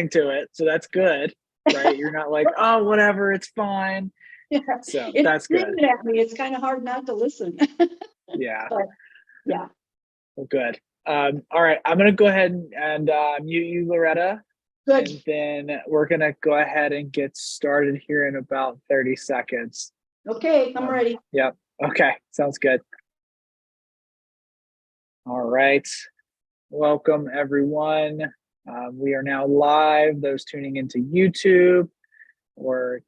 to it, so that's good, right? You're not like, oh, whatever, it's fine. Yeah. So It's that's good. screaming at me. It's kind of hard not to listen. Yeah. But yeah. Well, good. All right, I'm gonna go ahead and mute you, Loretta. Good. And then we're gonna go ahead and get started here in about 30 seconds. Okay, I'm ready. Yep. Okay, sounds good. All right. Welcome, everyone. We are now live. Those tuning into YouTube or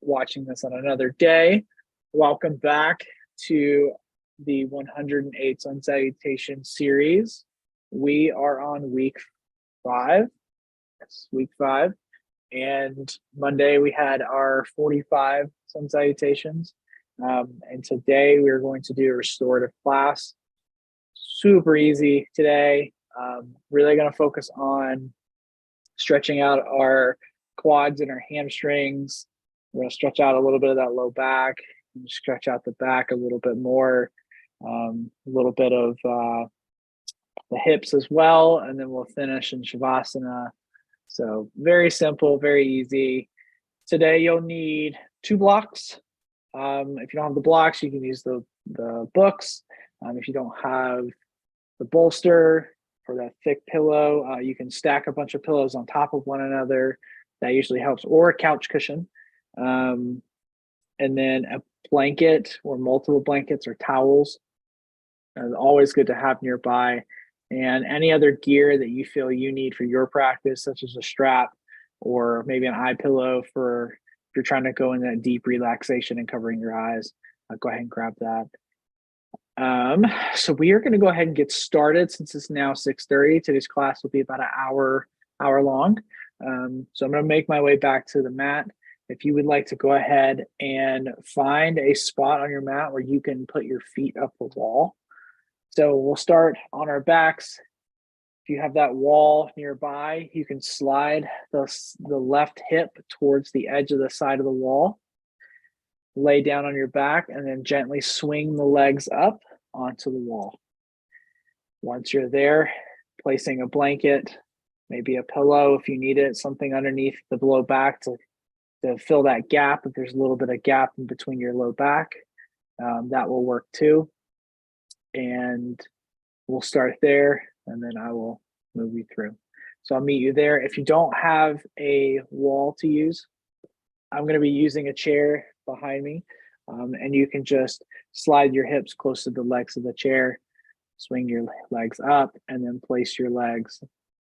watching this on another day, welcome back to the 108 Sun Salutation series. We are on week 5. It's week 5. And Monday we had our 45 Sun Salutations. And today we're going to do a restorative class. Super easy today. Really going to focus on stretching out our quads and our hamstrings. We're going to stretch out a little bit of that low back and stretch out the back a little bit more, a little bit of the hips as well. And then we'll finish in Shavasana. So very simple, very easy. Today you'll need 2 blocks. If you don't have the blocks, you can use the books. If you don't have the bolster or that thick pillow, you can stack a bunch of pillows on top of one another. That usually helps, or a couch cushion. And then a blanket or multiple blankets or towels. Always good to have nearby. And any other gear that you feel you need for your practice, such as a strap or maybe an eye pillow for if you're trying to go in that deep relaxation and covering your eyes, go ahead and grab that. So we are going to go ahead and get started since it's now 6:30. Today's class will be about an hour long. So I'm going to make my way back to the mat. If you would like to go ahead and find a spot on your mat where you can put your feet up the wall. So we'll start on our backs. If you have that wall nearby, you can slide the left hip towards the edge of the side of the wall. Lay down on your back and then gently swing the legs up onto the wall. Once you're there, placing a blanket, maybe a pillow if you need it, something underneath the low back to fill that gap. If there's a little bit of gap in between your low back, that will work too. And we'll start there and then I will move you through. So I'll meet you there. If you don't have a wall to use, I'm going to be using a chair behind me, and you can just slide your hips close to the legs of the chair, swing your legs up, and then place your legs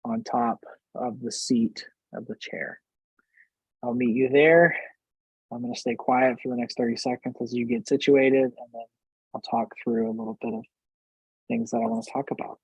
on top of the seat of the chair. I'll meet you there. I'm going to stay quiet for the next 30 seconds as you get situated, and then I'll talk through a little bit of things that I want to talk about.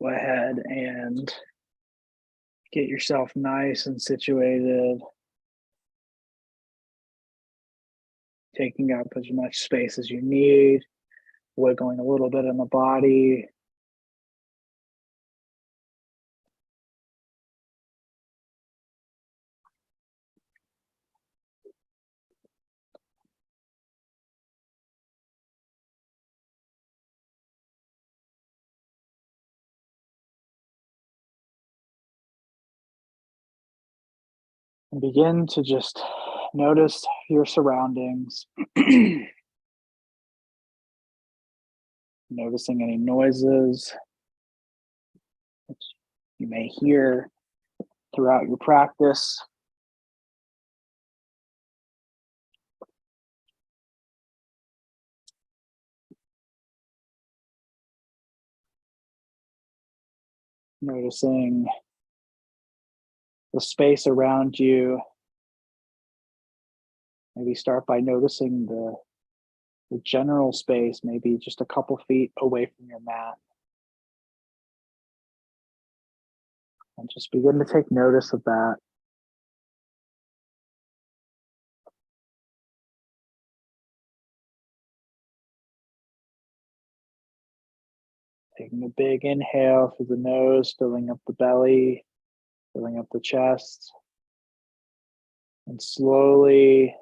Go ahead and get yourself nice and situated, taking up as much space as you need, wiggling a little bit in the body. And begin to just notice your surroundings. Noticing any noises that you may hear throughout your practice. Noticing the space around you. Maybe start by noticing the general space, maybe just a couple feet away from your mat. And just begin to take notice of that. Taking a big inhale through the nose, filling up the belly, filling up the chest, and slowly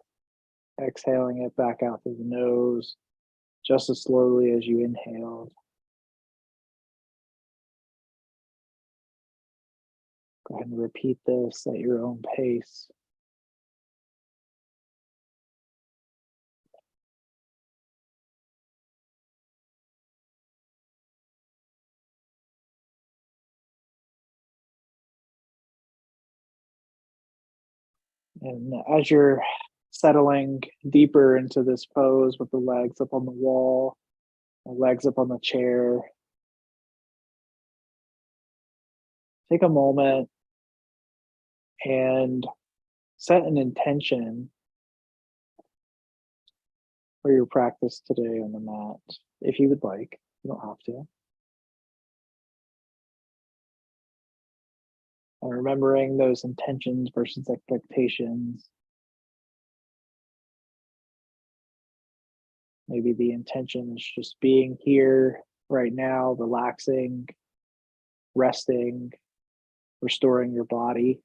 exhaling it back out through the nose, just as slowly as you inhaled. Go ahead and repeat this at your own pace. And as you're settling deeper into this pose with the legs up on the wall, the legs up on the chair, take a moment and set an intention for your practice today on the mat, if you would like. You don't have to. And remembering those intentions versus expectations. Maybe the intention is just being here right now, relaxing, resting, restoring your body.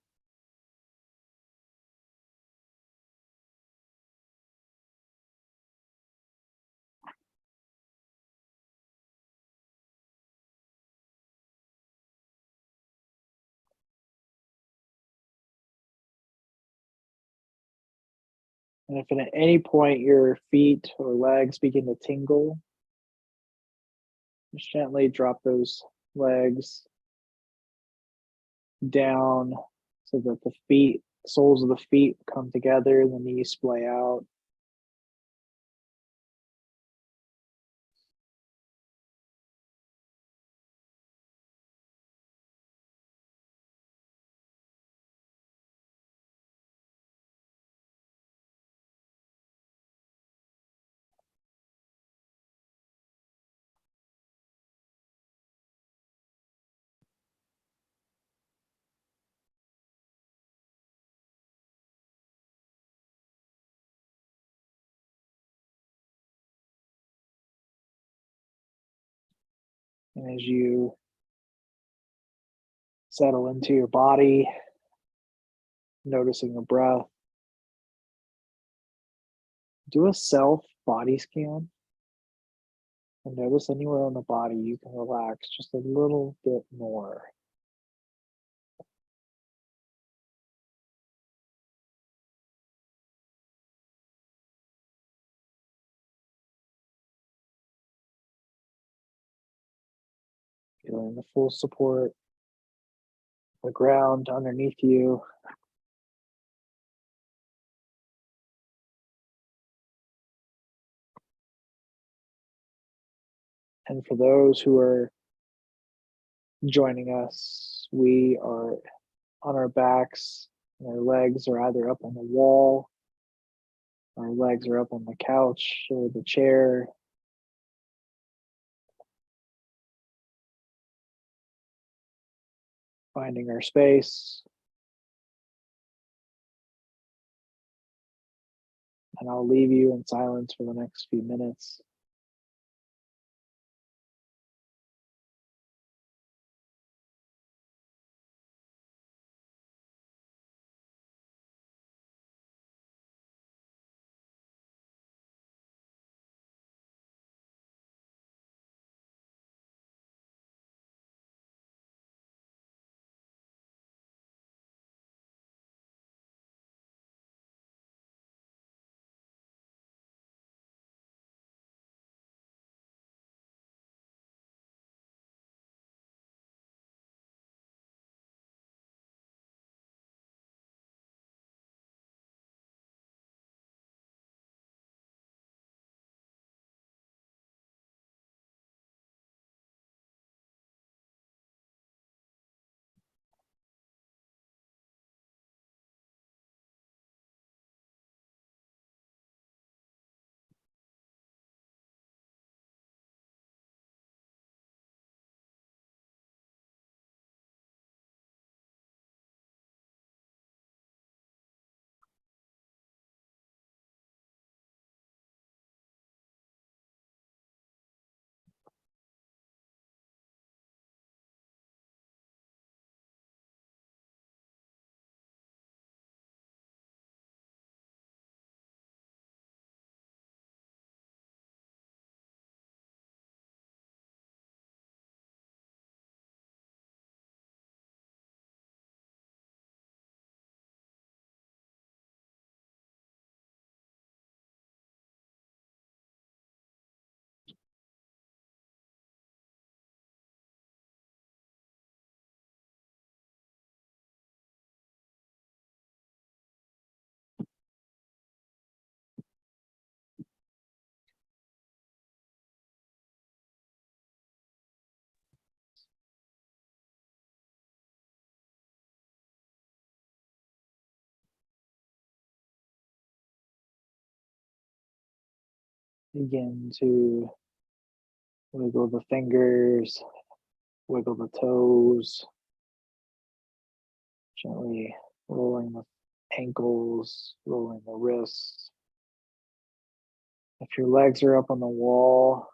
And if at any point your feet or legs begin to tingle, just gently drop those legs down so that the feet, soles of the feet come together and the knees splay out. And as you settle into your body, noticing your breath, do a self body scan and notice anywhere on the body you can relax just a little bit more. Feeling the full support, the ground underneath you. And for those who are joining us, we are on our backs, and our legs are either up on the wall, our legs are up on the couch or the chair. Finding our space. And I'll leave you in silence for the next few minutes. Begin to wiggle the fingers, wiggle the toes, gently rolling the ankles, rolling the wrists. If your legs are up on the wall,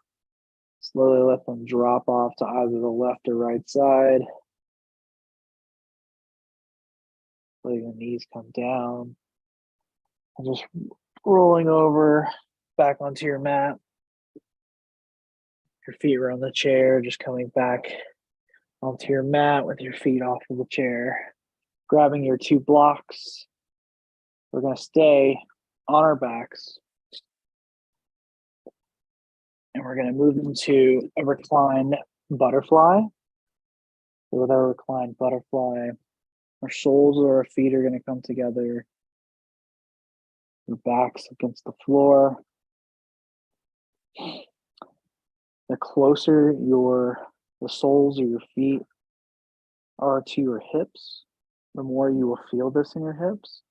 slowly let them drop off to either the left or right side. Letting the knees come down. And just rolling over back onto your mat. Your feet are on the chair, just coming back onto your mat with your feet off of the chair. Grabbing your 2 blocks. We're going to stay on our backs. And we're going to move into a reclined butterfly. So with our reclined butterfly, our soles of our feet are going to come together. Your backs against the floor. The closer the soles of your feet are to your hips, the more you will feel this in your hips.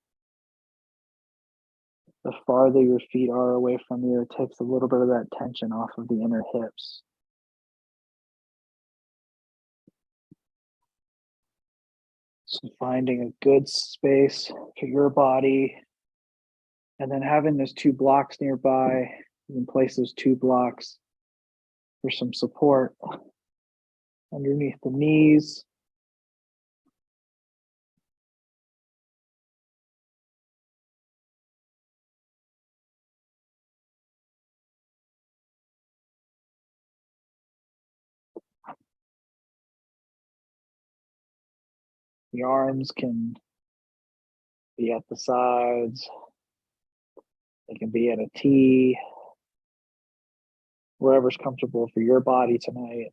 The farther your feet are away from you, it takes a little bit of that tension off of the inner hips. So finding a good space for your body, and then having those 2 blocks nearby, you can place those 2 blocks for some support underneath the knees. The arms can be at the sides. They can be at a T. Wherever's comfortable for your body tonight.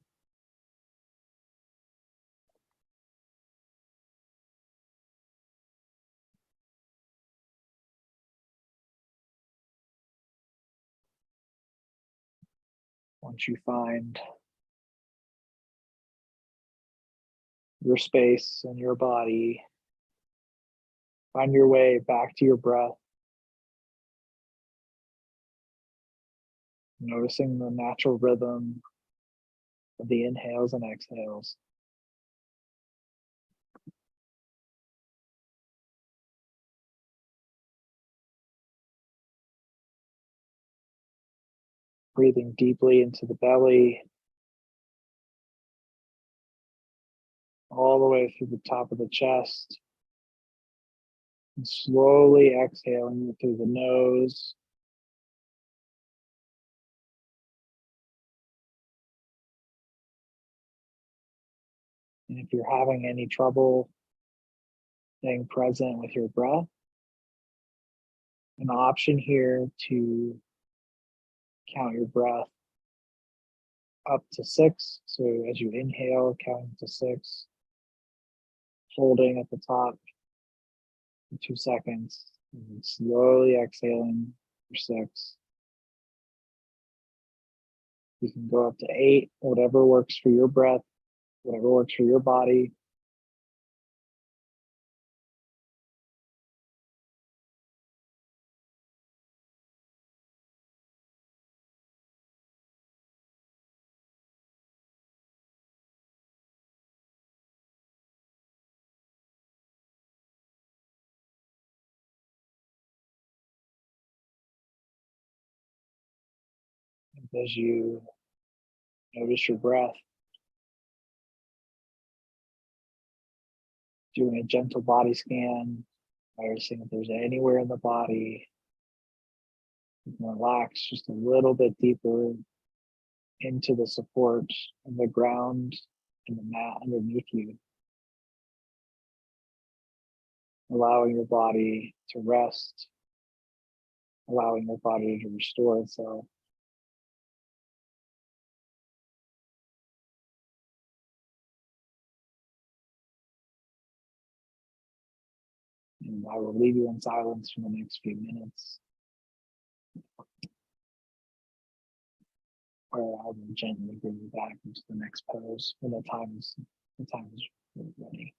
Once you find your space and your body, find your way back to your breath. Noticing the natural rhythm of the inhales and exhales. Breathing deeply into the belly, all the way through the top of the chest, and slowly exhaling through the nose. And if you're having any trouble staying present with your breath, an option here to count your breath up to 6. So as you inhale, counting to 6, holding at the top for 2 seconds, and then slowly exhaling for 6. You can go up to 8, whatever works for your breath, whatever works for your body. And as you notice your breath, doing a gentle body scan, noticing if there's anywhere in the body you can relax just a little bit deeper into the support of the ground and the mat underneath you. Allowing your body to rest, allowing your body to restore itself. And I will leave you in silence for the next few minutes, where I will gently bring you back into the next pose when the time is ready.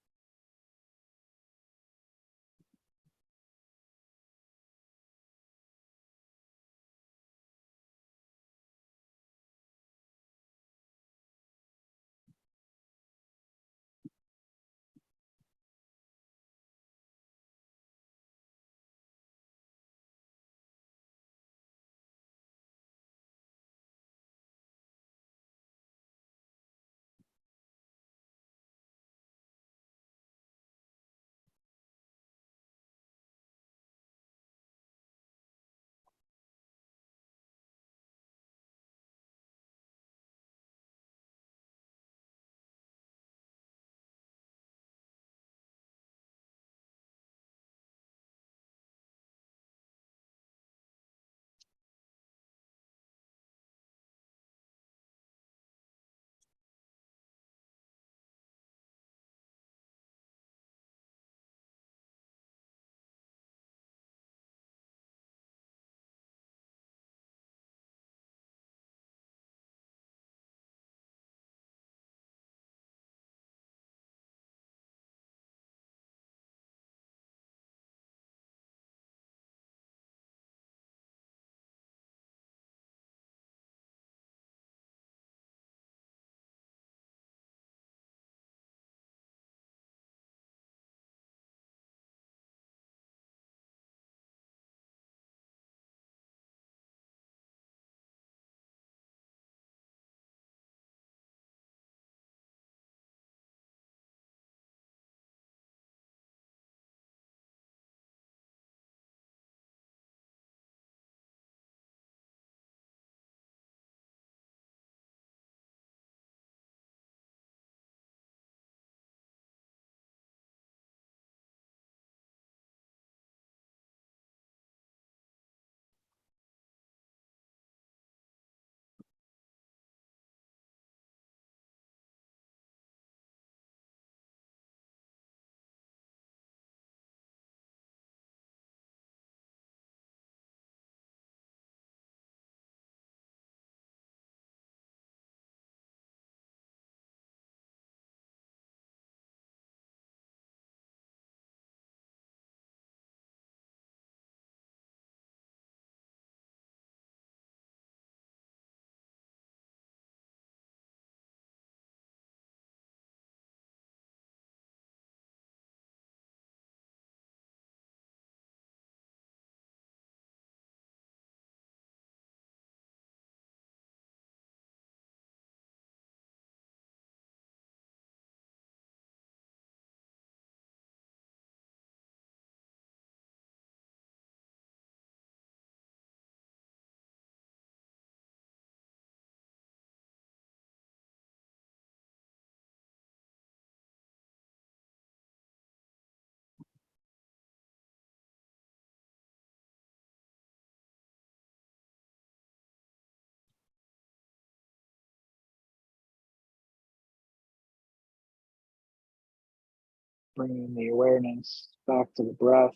bringing the awareness back to the breath.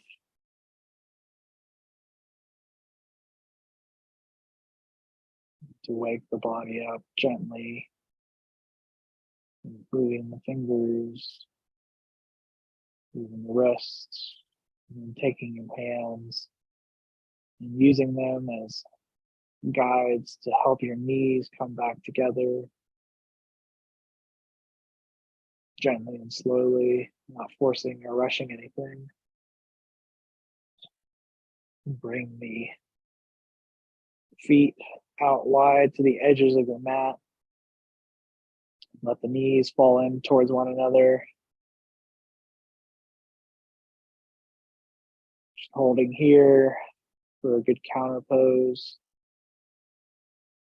To wake the body up gently, moving the fingers, moving the wrists, and taking your hands and using them as guides to help your knees come back together gently and slowly, not forcing or rushing anything. Bring the feet out wide to the edges of the mat. Let the knees fall in towards one another. Just holding here for a good counter pose,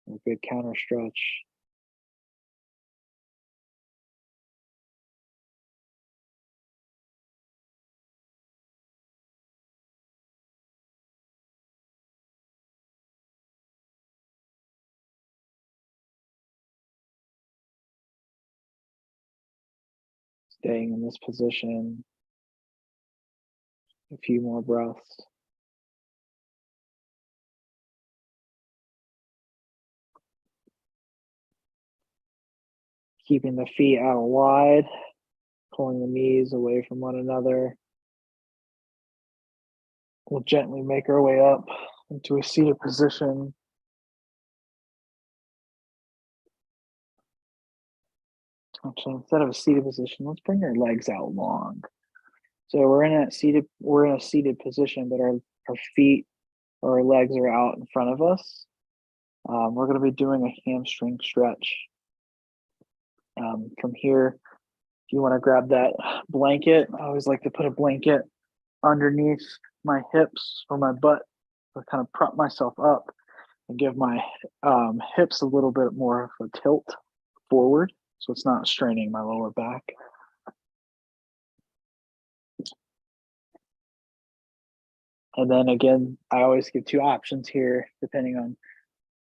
a good counter stretch. Staying in this position, a few more breaths. Keeping the feet out wide, pulling the knees away from one another. We'll gently make our way up into a seated position. Actually, instead of a seated position, let's bring our legs out long. So we're in a seated position, but our feet or our legs are out in front of us. We're going to be doing a hamstring stretch. From here, if you want to grab that blanket, I always like to put a blanket underneath my hips or my butt to kind of prop myself up and give my hips a little bit more of a tilt forward, so it's not straining my lower back. And then again, I always give two options here, depending on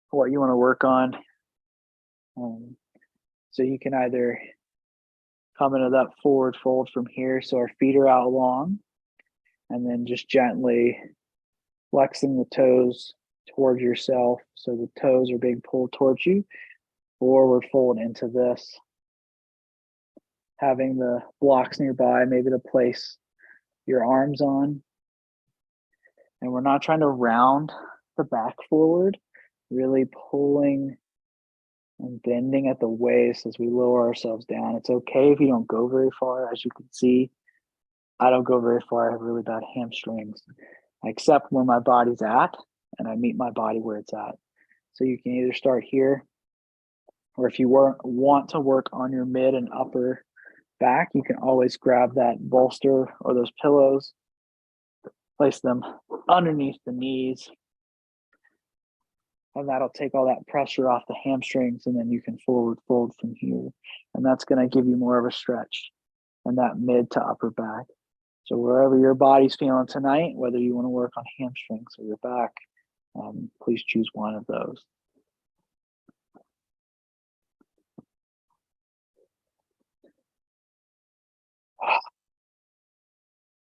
what you want to work on. So you can either come into that forward fold from here, so our feet are out long, and then just gently flexing the toes towards yourself, so the toes are being pulled towards you, forward fold into this. Having the blocks nearby, maybe to place your arms on. And we're not trying to round the back forward, really pulling and bending at the waist as we lower ourselves down. It's okay if you don't go very far. As you can see, I don't go very far. I have really bad hamstrings. I accept where my body's at, and I meet my body where it's at. So you can either start here, or if you want to work on your mid and upper back, you can always grab that bolster or those pillows, place them underneath the knees, and that'll take all that pressure off the hamstrings, and then you can forward fold from here. And that's going to give you more of a stretch in that mid to upper back. So wherever your body's feeling tonight, whether you want to work on hamstrings or your back, please choose one of those.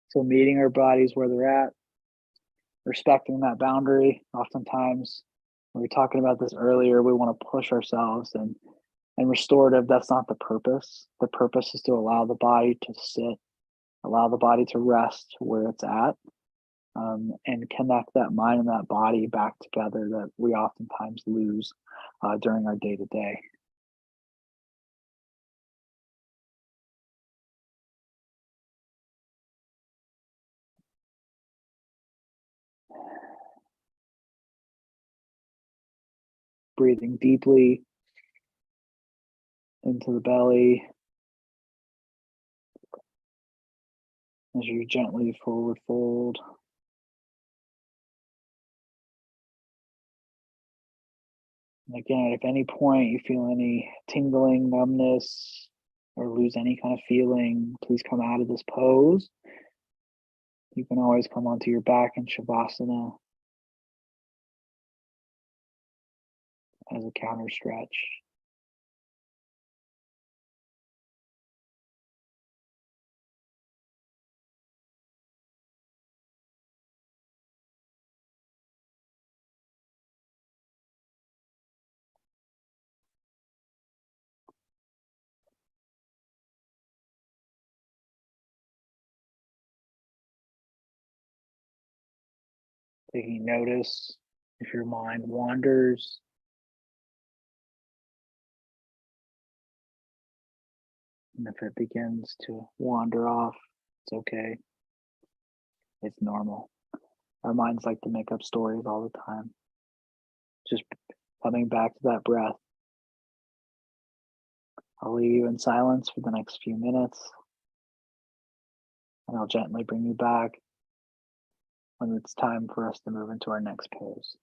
So meeting our bodies where they're at, respecting that boundary. Oftentimes, we were talking about this earlier, we want to push ourselves, and restorative, that's not the purpose. The purpose is to allow the body to sit, allow the body to rest where it's at, and connect that mind and that body back together that we oftentimes lose during our day-to-day. Breathing deeply into the belly as you gently forward fold. And again, if at any point you feel any tingling, numbness, or lose any kind of feeling, please come out of this pose. You can always come onto your back in Shavasana as a counter stretch. taking notice if your mind wanders. And if it begins to wander off, it's okay. It's normal. Our minds like to make up stories all the time. Just coming back to that breath. I'll leave you in silence for the next few minutes, and I'll gently bring you back when it's time for us to move into our next pose.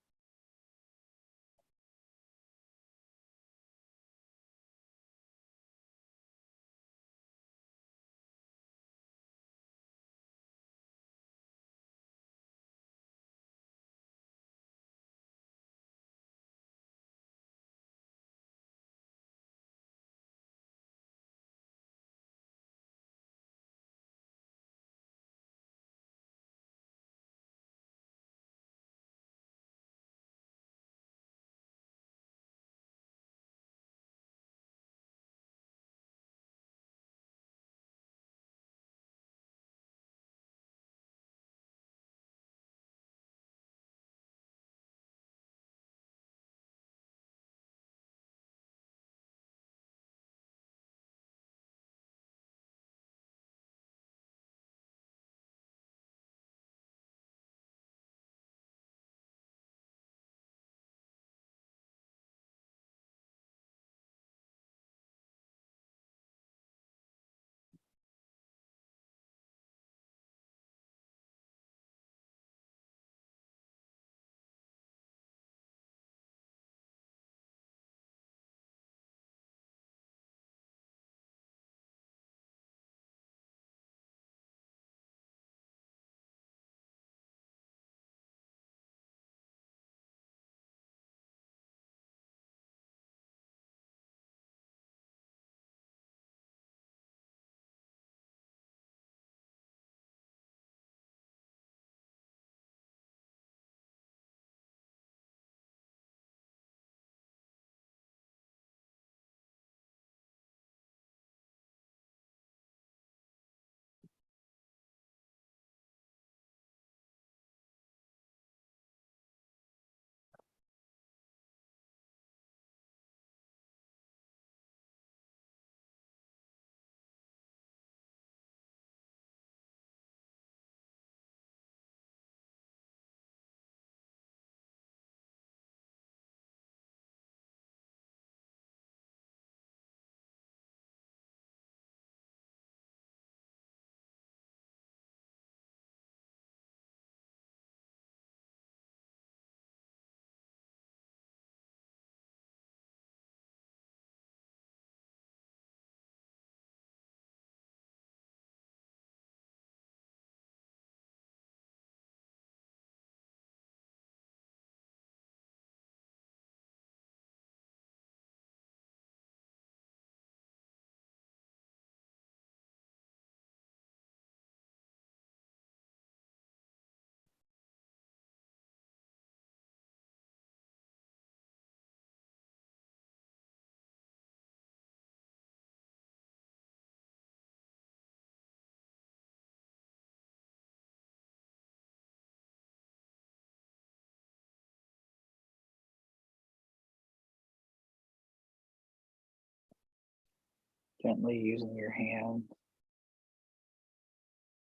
Gently using your hand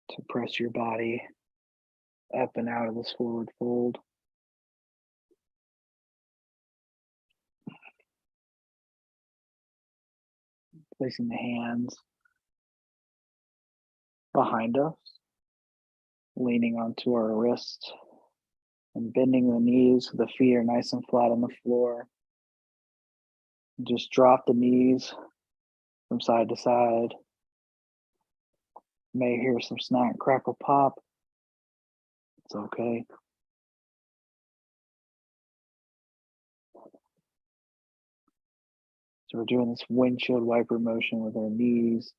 to press your body up and out of this forward fold. Placing the hands behind us, leaning onto our wrists, and bending the knees so the feet are nice and flat on the floor. And just drop the knees from side to side. You may hear some snack, crackle, pop. It's okay. So we're doing this windshield wiper motion with our knees.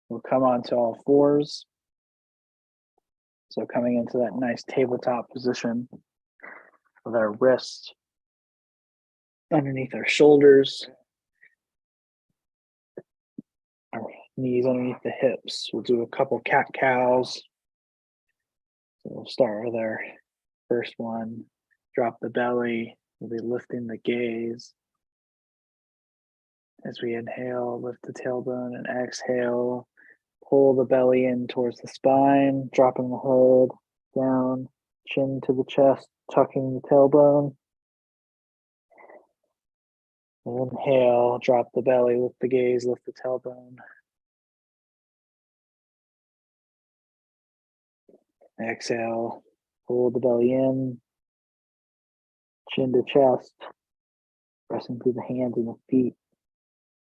We'll come onto all fours. So coming into that nice tabletop position with our wrists underneath our shoulders, our Knees underneath the hips. We'll do a couple cat cows. So we'll start with our first one. Drop the belly. We'll be lifting the gaze. As we inhale, lift the tailbone, and exhale, pull the belly in towards the spine, dropping the head down, chin to the chest, tucking the tailbone. Inhale, drop the belly, lift the gaze, lift the tailbone. Exhale, pull the belly in, chin to chest, pressing through the hands and the feet.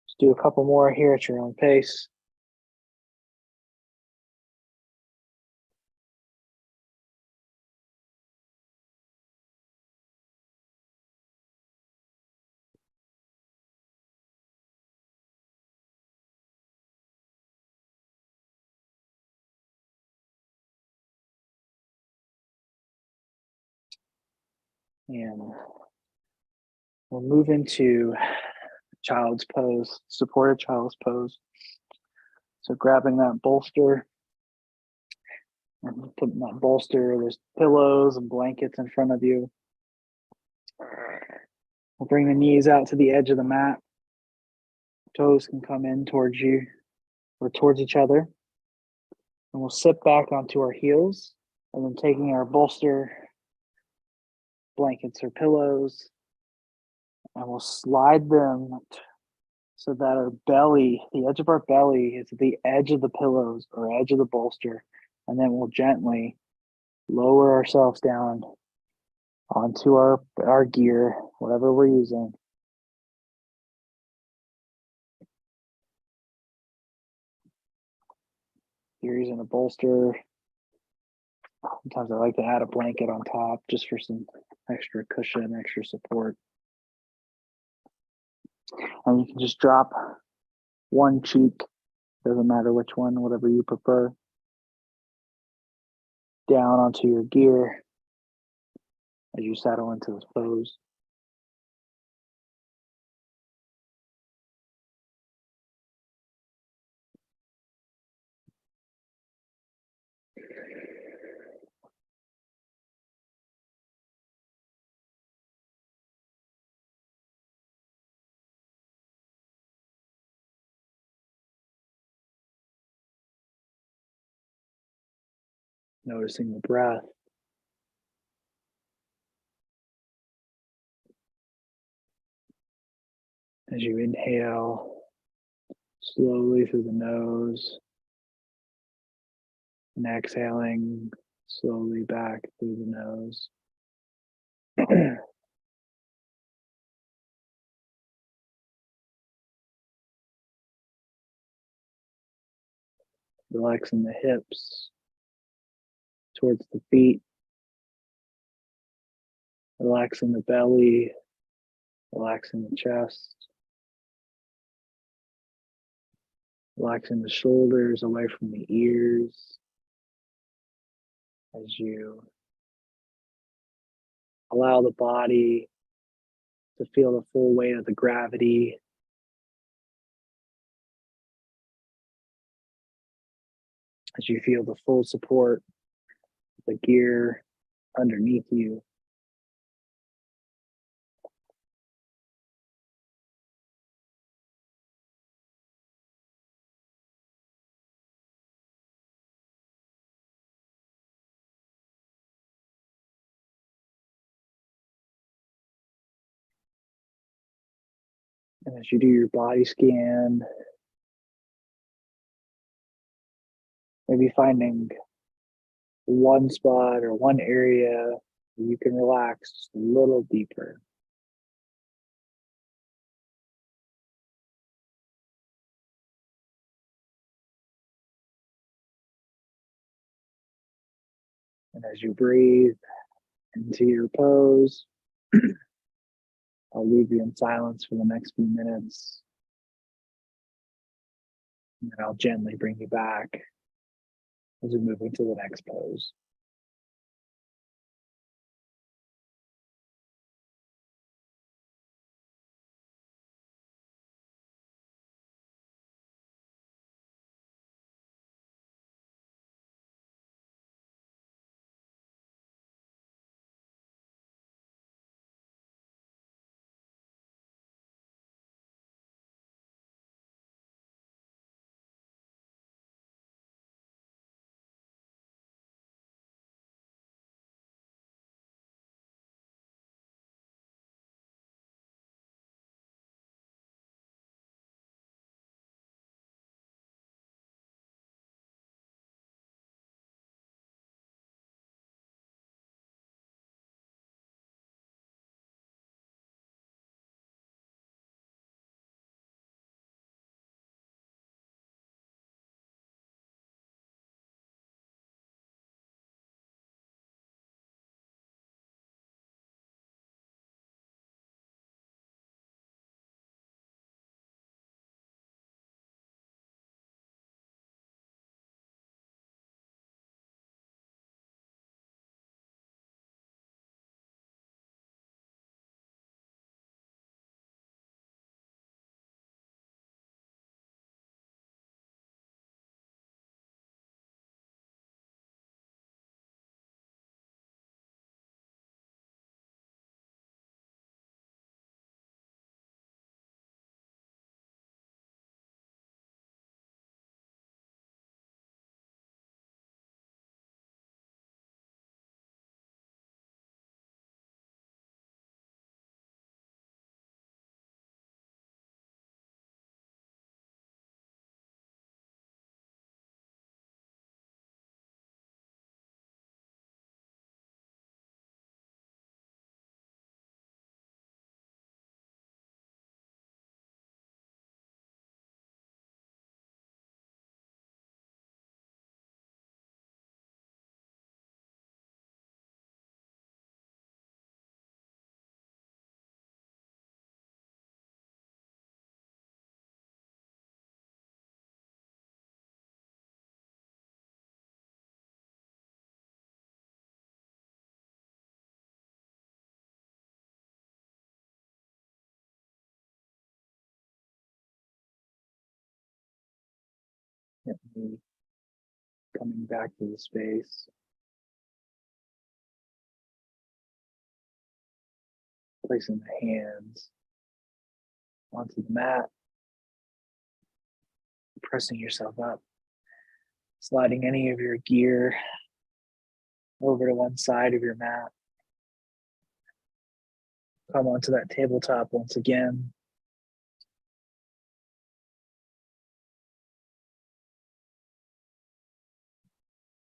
Just do a couple more here at your own pace. And we'll move into child's pose, supported child's pose. So grabbing that bolster, and putting that bolster, there's pillows and blankets in front of you. We'll bring the knees out to the edge of the mat. Toes can come in towards you or towards each other. And we'll sit back onto our heels, and then taking our bolster, blankets or pillows, and we'll slide them so that our belly, the edge of our belly is at the edge of the pillows or edge of the bolster. And then we'll gently lower ourselves down onto our gear, whatever we're using. You're using a bolster. Sometimes I like to add a blanket on top just for some extra cushion, extra support. And you can just drop one cheek, doesn't matter which one, whatever you prefer, down onto your gear as you settle into this pose. Noticing the breath. As you inhale slowly through the nose and exhaling slowly back through the nose. Relaxing the hips towards the feet, relaxing the belly, relaxing the chest, relaxing the shoulders away from the ears as you allow the body to feel the full weight of the gravity. As you feel the full support of the gear underneath you. And as you do your body scan, maybe finding one spot or one area where you can relax just a little deeper. And as you breathe into your pose, I'll leave you in silence for the next few minutes. And then I'll gently bring you back as we move into the next pose. Gently coming back to the space. Placing the hands onto the mat. Pressing yourself up. Sliding any of your gear over to one side of your mat. Come onto that tabletop once again.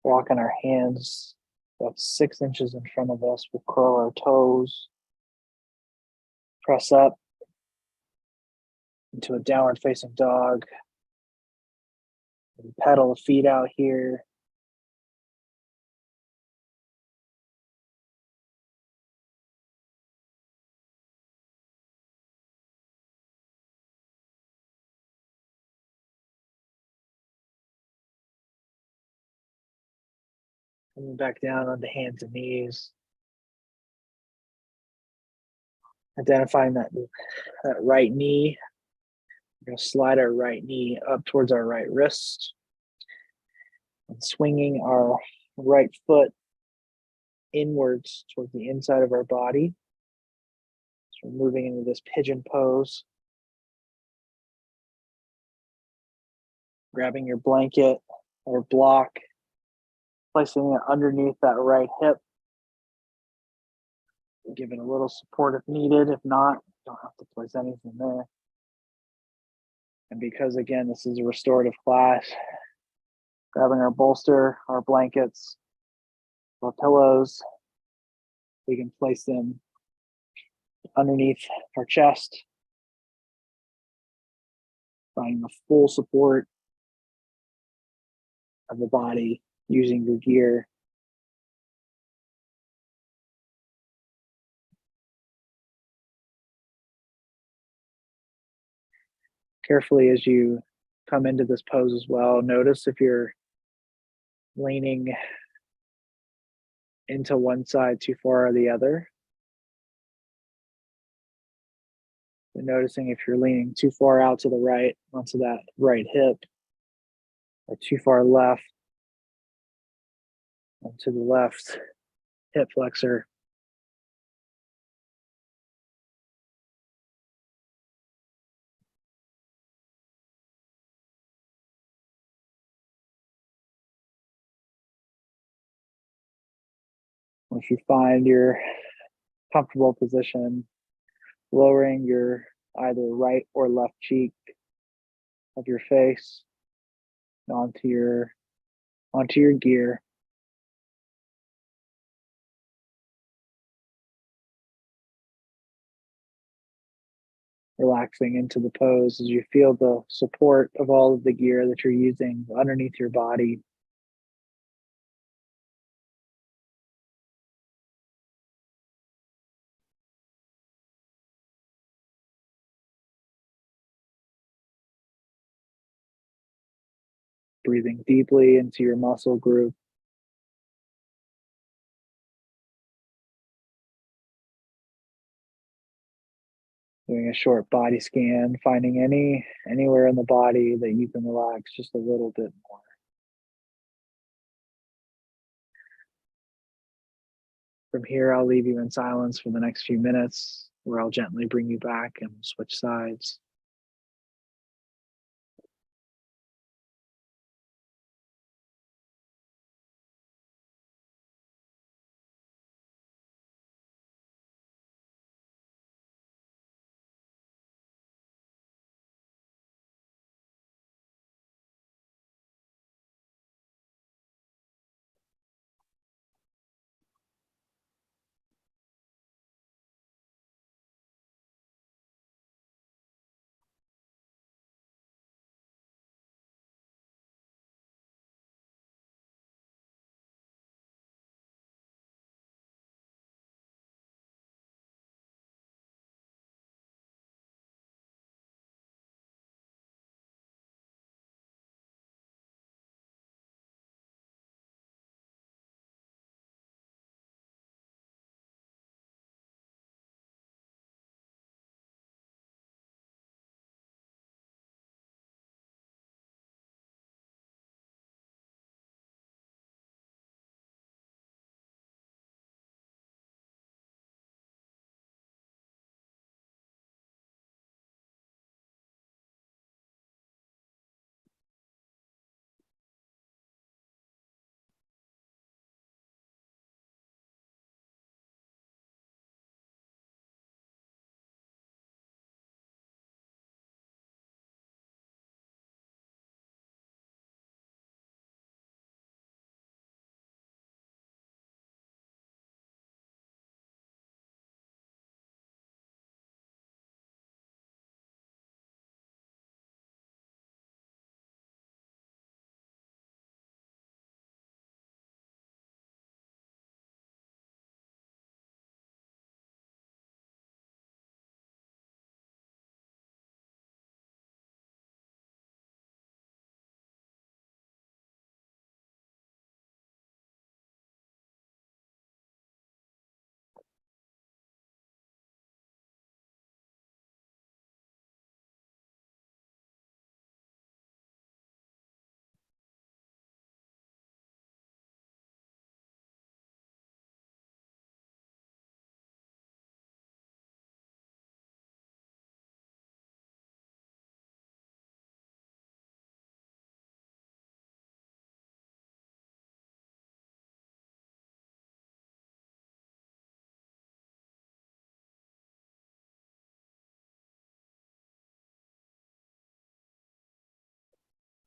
Walking our hands about 6 inches in front of us. We'll curl our toes. Press up into a downward facing dog. And pedal the feet out here. Coming back down onto hands and knees. Identifying that right knee. We're going to slide our right knee up towards our right wrist. And swinging our right foot inwards towards the inside of our body. So we're moving into this pigeon pose. Grabbing your blanket or block, placing it underneath that right hip. Give it a little support if needed. If not, don't have to place anything there. And because, again, this is a restorative class, grabbing our bolster, our blankets, our pillows, we can place them underneath our chest, finding the full support of the body using your gear. Carefully as you come into this pose as well, notice if you're leaning into one side too far or the other. And noticing if you're leaning too far out to the right onto that right hip, or too far left onto the left hip flexor. Once you find your comfortable position, lowering your either right or left cheek of your face onto your gear. Relaxing into the pose as you feel the support of all of the gear that you're using underneath your body. Breathing deeply into your muscle group. Doing a short body scan, finding anywhere in the body that you can relax just a little bit more. From here, I'll leave you in silence for the next few minutes, where I'll gently bring you back and switch sides.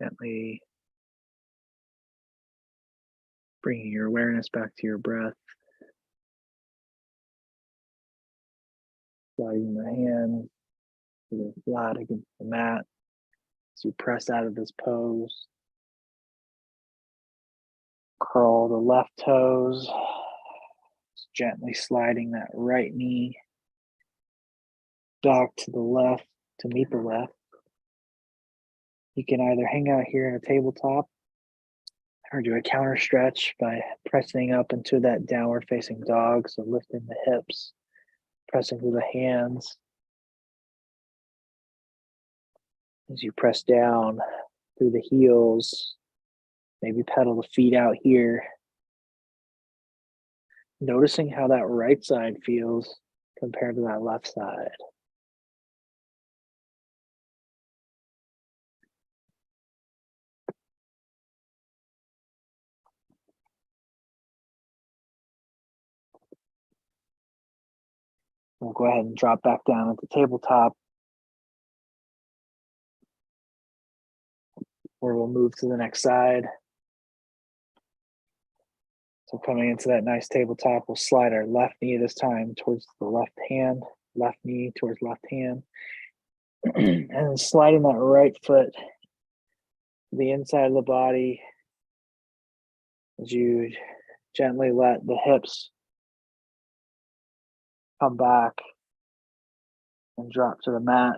Gently bringing your awareness back to your breath. Sliding the hands to the flat against the mat as you press out of this pose. Curl the left toes, gently sliding that right knee back to the left to meet the left. You can either hang out here in a tabletop or do a counter stretch by pressing up into that downward facing dog. So lifting the hips, pressing through the hands as you press down through the heels. Maybe pedal the feet out here. Noticing how that right side feels compared to that left side. We'll go ahead and drop back down at the tabletop, where we'll move to the next side. So coming into that nice tabletop, we'll slide our left knee this time towards the left hand, left knee towards left hand. And then sliding that right foot to the inside of the body as you gently let the hips come back and drop to the mat.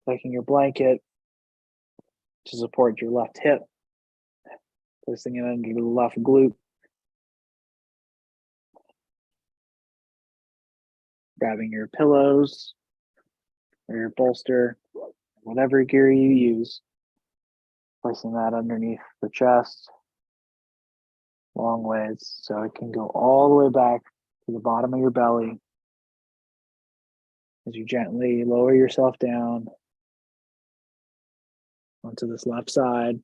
Taking your blanket to support your left hip, placing it under the left glute. Grabbing your pillows or your bolster, whatever gear you use, placing that underneath the chest, long ways, so it can go all the way back to the bottom of your belly as you gently lower yourself down onto this left side.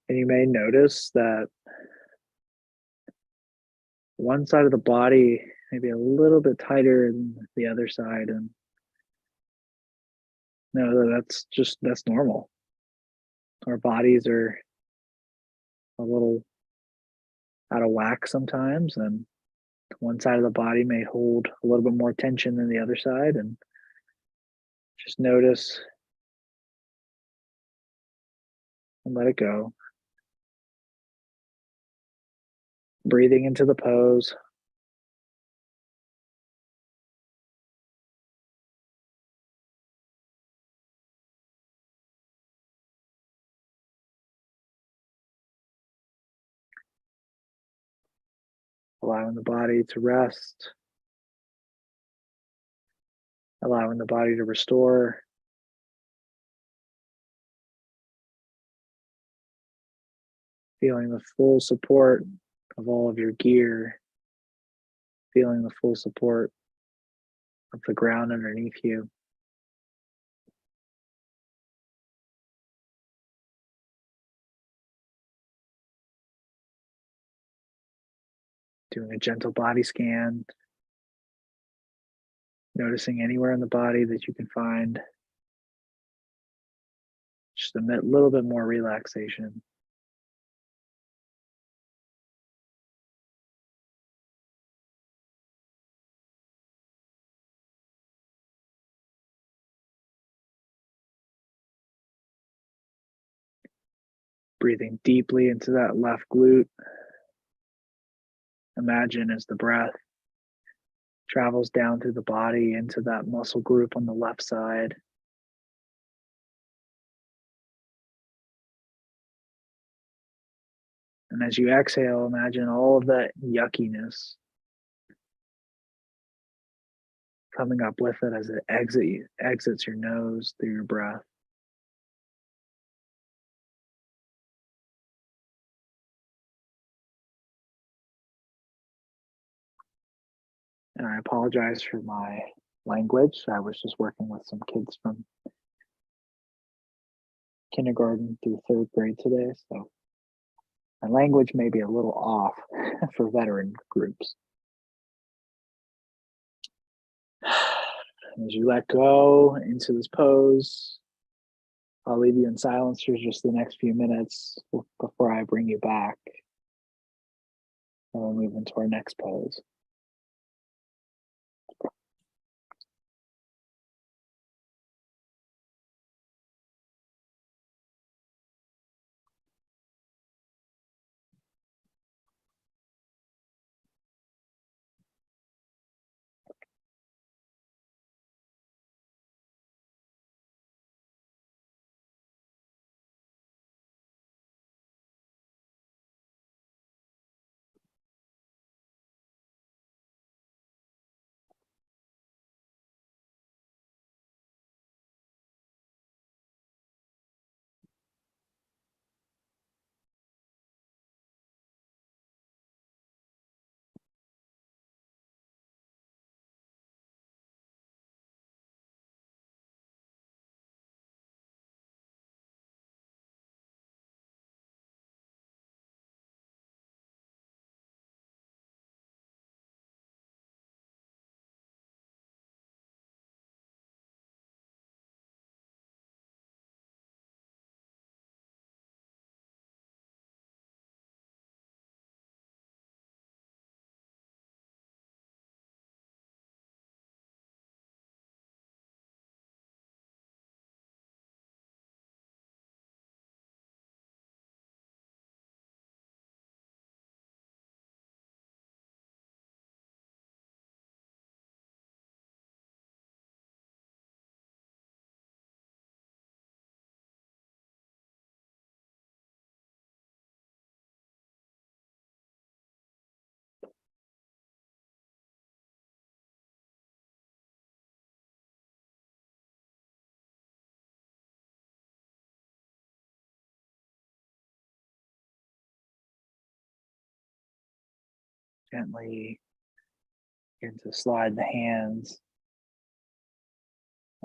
And you may notice that one side of the body may be a little bit tighter than the other side, and no, that's normal. Our bodies are a little out of whack sometimes, and one side of the body may hold a little bit more tension than the other side, and just notice and let it go. Breathing into the pose. Allowing the body to rest. Allowing the body to restore. Feeling the full support of all of your gear. Feeling the full support of the ground underneath you. Doing a gentle body scan. Noticing anywhere in the body that you can find just a little bit more relaxation. Breathing deeply into that left glute. Imagine as the breath travels down through the body into that muscle group on the left side. And as you exhale, imagine all of that yuckiness coming up with it as it exits your nose through your breath. And I apologize for my language. I was just working with some kids from kindergarten through third grade today, so my language may be a little off for veteran groups. And as you let go into this pose, I'll leave you in silence for just the next few minutes before I bring you back. And we'll move into our next pose. Gently begin to slide the hands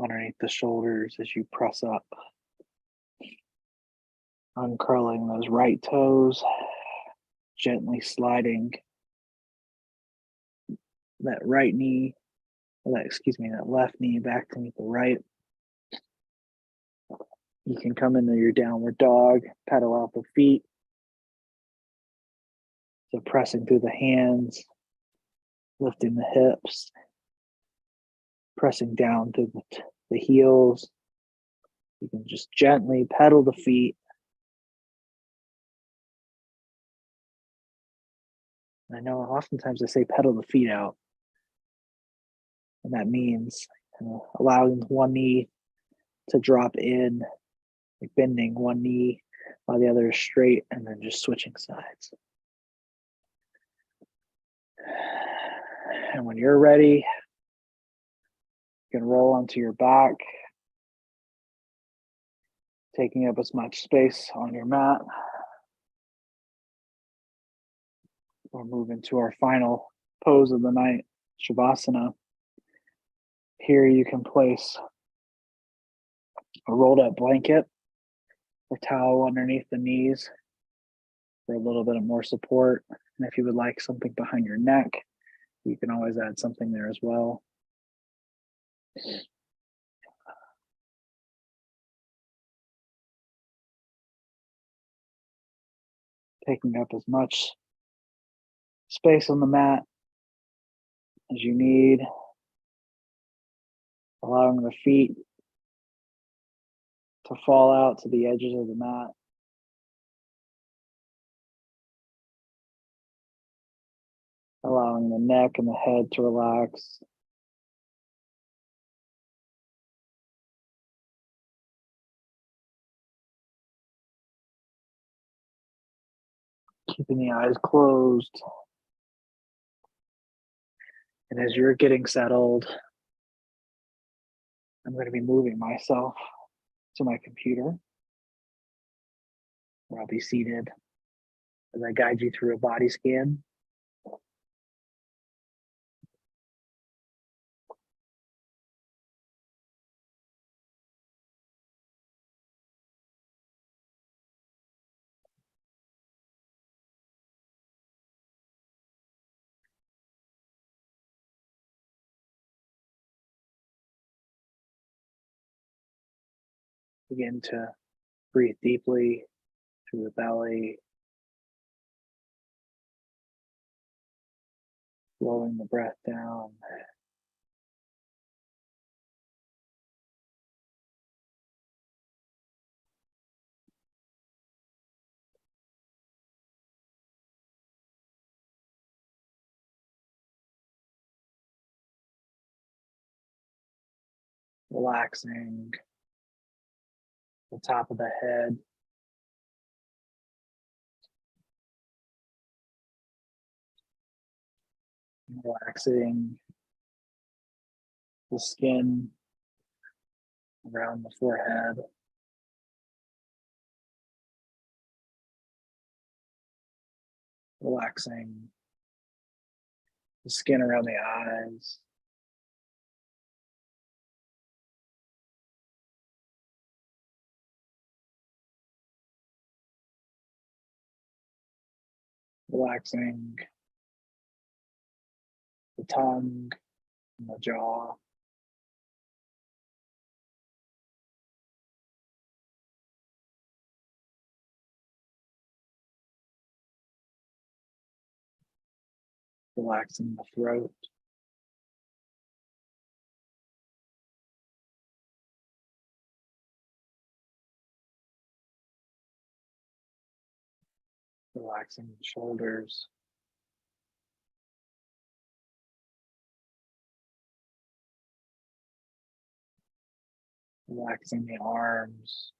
underneath the shoulders as you press up, uncurling those right toes, gently sliding that right knee, that left knee back to meet the right. You can come into your downward dog, pedal out the feet. So pressing through the hands, lifting the hips, pressing down through the heels. You can just gently pedal the feet. I know oftentimes I say pedal the feet out, and that means allowing one knee to drop in, like bending one knee while the other is straight, and then just switching sides. And when you're ready, you can roll onto your back, taking up as much space on your mat. We'll move into our final pose of the night, Shavasana. Here you can place a rolled up blanket or towel underneath the knees for a little bit more support. And if you would like something behind your neck, you can always add something there as well. Taking up as much space on the mat as you need, allowing the feet to fall out to the edges of the mat. Allowing the neck and the head to relax. Keeping the eyes closed. And as you're getting settled, I'm going to be moving myself to my computer, where I'll be seated as I guide you through a body scan. Begin to breathe deeply through the belly, slowing the breath down. Relaxing the top of the head, relaxing the skin around the forehead, relaxing the skin around the eyes, relaxing the tongue and the jaw, relaxing the throat, relaxing the shoulders, relaxing the arms,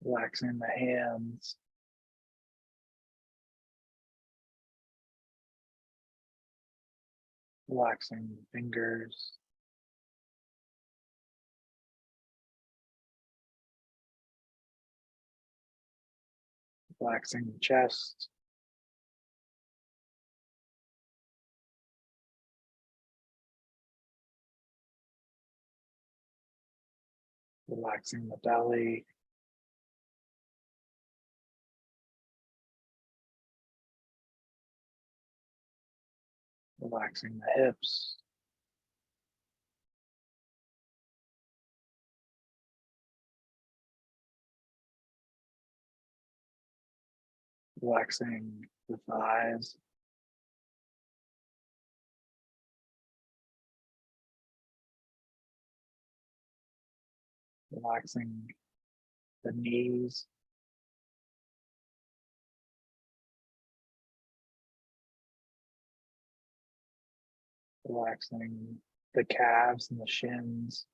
relaxing the hands, relaxing the fingers, relaxing the chest, relaxing the belly, relaxing the hips, relaxing the thighs, relaxing the knees, relaxing the calves and the shins,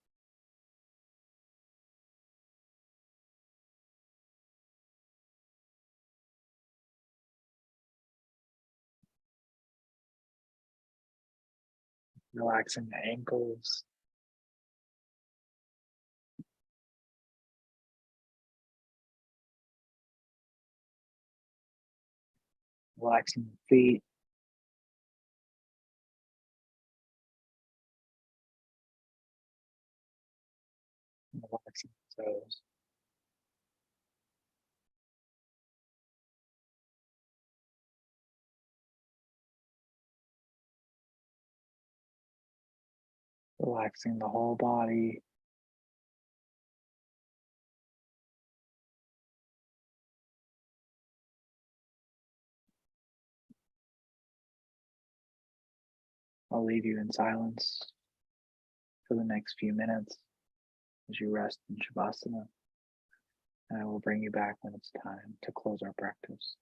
relaxing the ankles, relaxing the feet, and relaxing the toes. Relaxing the whole body, I'll leave you in silence for the next few minutes as you rest in Shavasana, and I will bring you back when it's time to close our practice.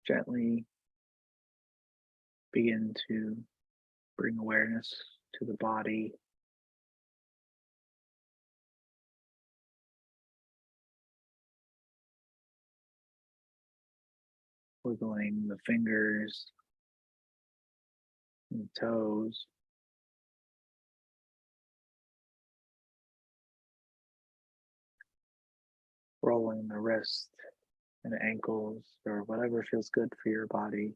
Gently begin to bring awareness to the body. Wiggling the fingers and the toes. Rolling the wrist and ankles or whatever feels good for your body.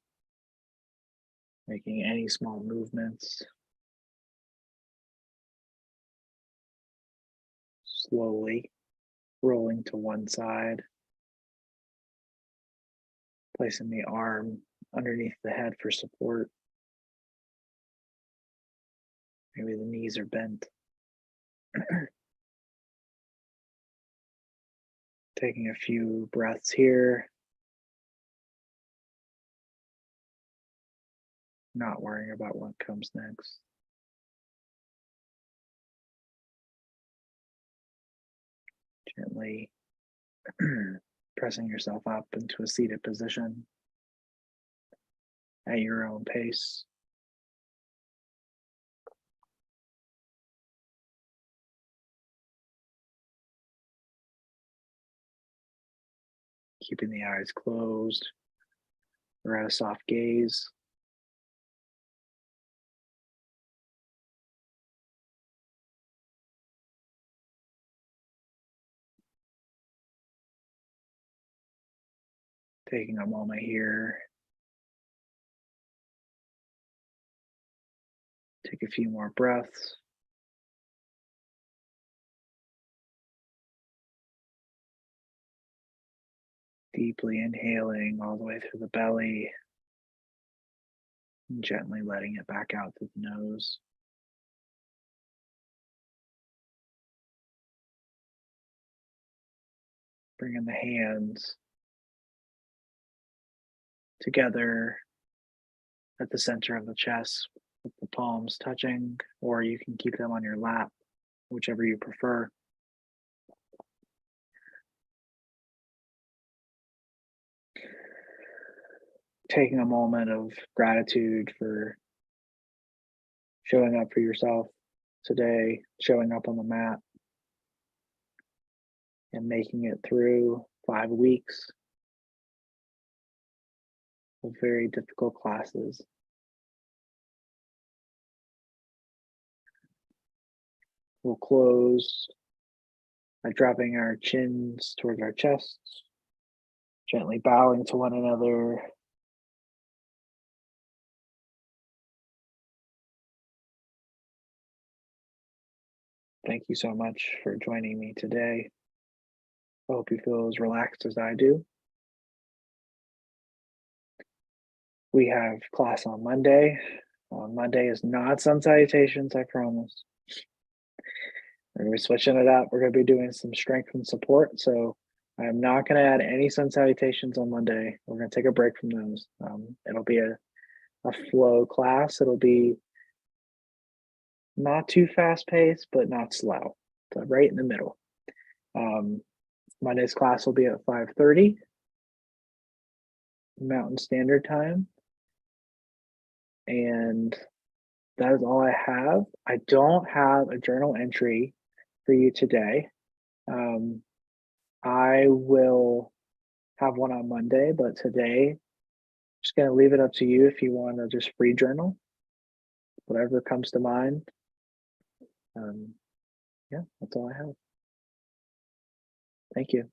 Making any small movements. Slowly rolling to one side. Placing the arm underneath the head for support. Maybe the knees are bent. Taking a few breaths here. Not worrying about what comes next. Gently pressing yourself up into a seated position at your own pace. Keeping the eyes closed or at a soft gaze. Taking a moment here. Take a few more breaths. Deeply inhaling all the way through the belly. And gently letting it back out through the nose. Bringing the hands together at the center of the chest with the palms touching, or you can keep them on your lap, whichever you prefer. Taking a moment of gratitude for showing up for yourself today, showing up on the mat, and making it through 5 weeks of very difficult classes. We'll close by dropping our chins towards our chests, gently bowing to one another. Thank you so much for joining me today. I hope you feel as relaxed as I do. We have class on Monday. Monday is not Sun Salutations, I promise. We're going to be switching it up. We're going to be doing some strength and support. So I'm not going to add any Sun Salutations on Monday. We're going to take a break from those. It'll be a flow class. It'll be not too fast paced, but not slow. So right in the middle. Monday's class will be at 5:30 Mountain Standard Time. And that is all I have. I don't have a journal entry for you today. I will have one on Monday, but today, I'm just going to leave it up to you if you want to just free journal, whatever comes to mind. Yeah, that's all I have. Thank you.